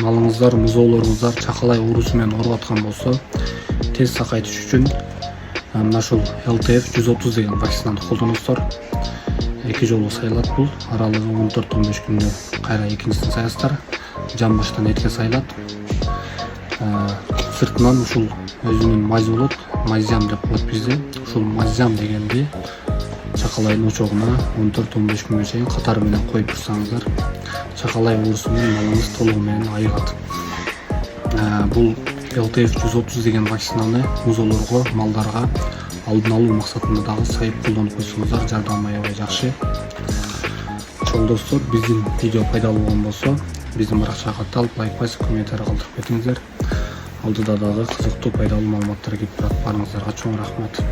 малыңыздар, музоолоруңуздар чакалай оорусу менен ооруп аткан болсо, тез сакайтыш үчүн мына ушул LTF 130 деген вакцинаны колдонуңуздар. 2 жолу сайылат бул. Аралыгы 14-15 күндө кайра экинчисин саясыздар. Жан баштан этке сайылат. Сыртынан ушул өзүнүн мазы болот. Мазям деп коет бизде. Ушул мазям дегенди чакалайдын очогуна 14-15 күнгө чейин катары менен коюп турсаңыздар, чакалай оорусу менен малыңыз толугу менен айыгат. Бул LTF 130 деген вакцинаны музоолорго, малдарга алдын алуу максатында дагы сайып колдонуп койсоңуздар жардам аябай жакшы. Чоң достор, биздин видео пайдалуу болгон болсо, биздин баракчага катталып, лайк басып, комментарий калтырып кетиңиздер. Алдыда дагы кызыктуу пайдалуу маалыматтар келип турат. Барыңыздарга чоң рахмат.